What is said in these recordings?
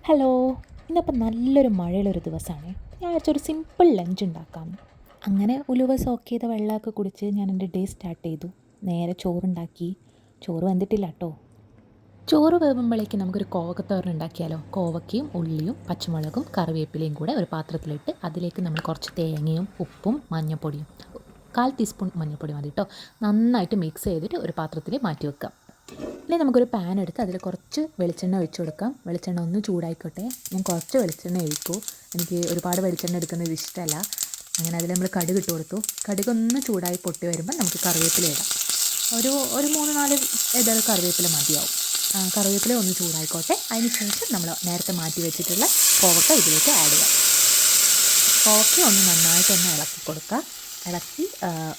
Hello. ഇന്നിപ്പോൾ നല്ലൊരു മഴയുള്ളൊരു ദിവസമാണ്. ഞാൻ വിചാരിച്ചൊരു സിമ്പിൾ ലഞ്ച് ഉണ്ടാക്കാം. അങ്ങനെ ഉലുവ സോക്ക് ചെയ്ത വെള്ളമൊക്കെ കുടിച്ച് ഞാൻ എൻ്റെ ഡേ സ്റ്റാർട്ട് ചെയ്തു. നേരെ ചോറുണ്ടാക്കി. ചോറ് വെന്തിട്ടില്ല കേട്ടോ. ചോറ് വേവുമ്പോഴേക്കും നമുക്കൊരു കോവക്കത്തോരൻ ഉണ്ടാക്കിയാലോ. കോവക്കയും ഉള്ളിയും പച്ചമുളകും കറിവേപ്പിലയും കൂടെ ഒരു പാത്രത്തിലിട്ട് അതിലേക്ക് നമ്മൾ കുറച്ച് തേങ്ങയും ഉപ്പും മഞ്ഞൾപ്പൊടിയും 1/4 ടീസ്പൂൺ മഞ്ഞൾപ്പൊടി മതി കേട്ടോ, നന്നായിട്ട് മിക്സ് ചെയ്തിട്ട് ഒരു പാത്രത്തിൽ മാറ്റി വെക്കാം. ഇനി നമുക്കൊരു പാൻ എടുത്ത് അതിൽ കുറച്ച് വെളിച്ചെണ്ണ ഒഴിച്ച് കൊടുക്കാം. വെളിച്ചെണ്ണ ഒന്ന് ചൂടായിക്കോട്ടെ. ഞാൻ കുറച്ച് വെളിച്ചെണ്ണ ഒഴിക്കൂ, എനിക്ക് ഒരുപാട് വെളിച്ചെണ്ണ എടുക്കുന്നത് ഇഷ്ടമല്ല. അങ്ങനെ അതിൽ നമ്മൾ കടുക് ഇട്ട് കൊടുത്തു. കടുകൊന്ന് ചൂടായി പൊട്ടി വരുമ്പോൾ നമുക്ക് കറിവേപ്പില ഇടാം. ഒരു 3-4 ഇതൾ കറിവേപ്പില മതിയാവും. കറിവേപ്പില ഒന്ന് ചൂടായിക്കോട്ടെ. അതിന് ശേഷം നമ്മൾ നേരത്തെ മാറ്റി വെച്ചിട്ടുള്ള കോവക്ക ഇതിലേക്ക് ആഡ് ചെയ്യാം. കോവക്ക ഒന്ന് നന്നായിട്ടൊന്ന് ഇളക്കി കൊടുക്കുക. ഇളക്കി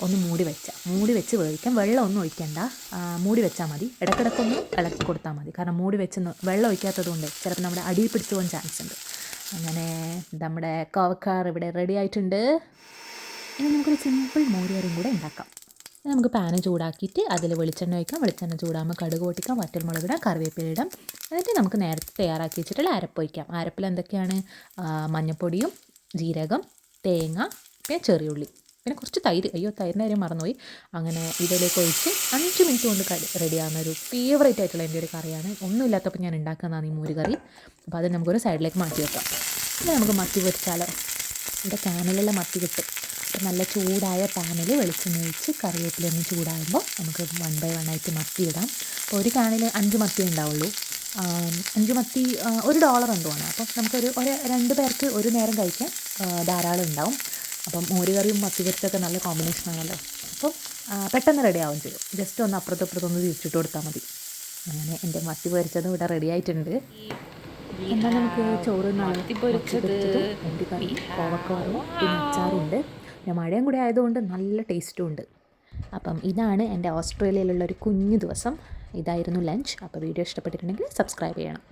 ഒന്ന് മൂടി വെച്ച് വേവിക്കാം. വെള്ളം ഒന്നും ഒഴിക്കണ്ട, മൂടി വെച്ചാൽ മതി. ഇടയ്ക്കിടയ്ക്കൊന്ന് ഇളക്കി കൊടുത്താൽ മതി. കാരണം മൂടി വെച്ച് വെള്ളം ഒഴിക്കാത്തത് കൊണ്ട് ചിലപ്പോൾ നമ്മുടെ അടിയിൽ പിടിച്ചു പോകാൻ ചാൻസ് ഉണ്ട്. അങ്ങനെ നമ്മുടെ കോവക്കാർ ഇവിടെ റെഡി ആയിട്ടുണ്ട്. ഇനി നമുക്കൊരു സിമ്പിൾ മോരുകറിയും കൂടെ ഉണ്ടാക്കാം. നമുക്ക് പാന് ചൂടാക്കിയിട്ട് അതിൽ വെളിച്ചെണ്ണ ഒഴിക്കാം. വെളിച്ചെണ്ണ ചൂടാകുമ്പോൾ കടുക് പൊട്ടിക്കാം, വറ്റൽമുളക് ഇടാം, കറിവേപ്പില ഇടാം. എന്നിട്ട് നമുക്ക് നേരത്തെ തയ്യാറാക്കി വെച്ചിട്ടുള്ള അരപ്പ് ഒഴിക്കാം. അരപ്പിൽ എന്തൊക്കെയാണ്? മഞ്ഞൾപ്പൊടിയും ജീരകം, തേങ്ങ, പിന്നെ ചെറിയുള്ളി, പിന്നെ കുറച്ച് തൈര്. തൈരിൻ്റെ കാര്യം മറന്നുപോയി. അങ്ങനെ ഇതിലേക്ക് ഒഴിച്ച് 5 മിനിറ്റ് കൊണ്ട് റെഡിയാകുന്ന ഒരു ഫേവറേറ്റ് ആയിട്ടുള്ള എൻ്റെ ഒരു കറിയാണ്. ഒന്നുമില്ലാത്തപ്പോൾ ഞാൻ ഉണ്ടാക്കുന്നതാണ് ഈ മോര് കറി. അപ്പോൾ അത് നമുക്കൊരു സൈഡിലേക്ക് മാറ്റി വെക്കാം. പിന്നെ നമുക്ക് മത്തി പൊരിച്ചാലോ. ഇവിടെ ക്യാനിലുള്ള മത്തി കിട്ടും. അപ്പോൾ നല്ല ചൂടായ പാനിൽ വെളിച്ചെണ്ണ ഒഴിച്ച് കറിവേപ്പിലൊന്ന് ചൂടാകുമ്പോൾ നമുക്ക് 1 by 1 ആയിട്ട് മത്തി ഇടാം. അപ്പോൾ ഒരു ക്യാനിൽ 5 മത്തി ഉണ്ടാവുള്ളൂ. 5 മത്തി $1 എന്തുവാണ്. അപ്പം നമുക്കൊരു 2 പേർക്ക് ഒരു നേരം കഴിക്കാൻ ധാരാളം ഉണ്ടാവും. അപ്പം മോര് കറിയും മത്തി പൊരിച്ചൊക്കെ നല്ല കോമ്പിനേഷനാണല്ലോ. അപ്പം പെട്ടെന്ന് റെഡി ആവുകയും ചെയ്യും. ജസ്റ്റ് ഒന്ന് അപ്പുറത്തൊന്ന് തിരിച്ചിട്ട് കൊടുത്താൽ മതി. അങ്ങനെ എൻ്റെ മത്തി പൊരിച്ചതും ഇവിടെ റെഡി ആയിട്ടുണ്ട്. എന്നാൽ നമുക്ക് ചോറ് മത്തി പൊരിച്ചതും എൻ്റെ കറി കോവക്കവറും പിന്നെ അച്ചാറുണ്ട്. പിന്നെ മഴയും കൂടി ആയതുകൊണ്ട് നല്ല ടേസ്റ്റും ഉണ്ട്. അപ്പം ഇതാണ് എൻ്റെ ഓസ്ട്രേലിയയിലുള്ള ഒരു കുഞ്ഞു ദിവസം. ഇതായിരുന്നു ലഞ്ച്. അപ്പോൾ വീഡിയോ ഇഷ്ടപ്പെട്ടിട്ടുണ്ടെങ്കിൽ സബ്സ്ക്രൈബ് ചെയ്യണം.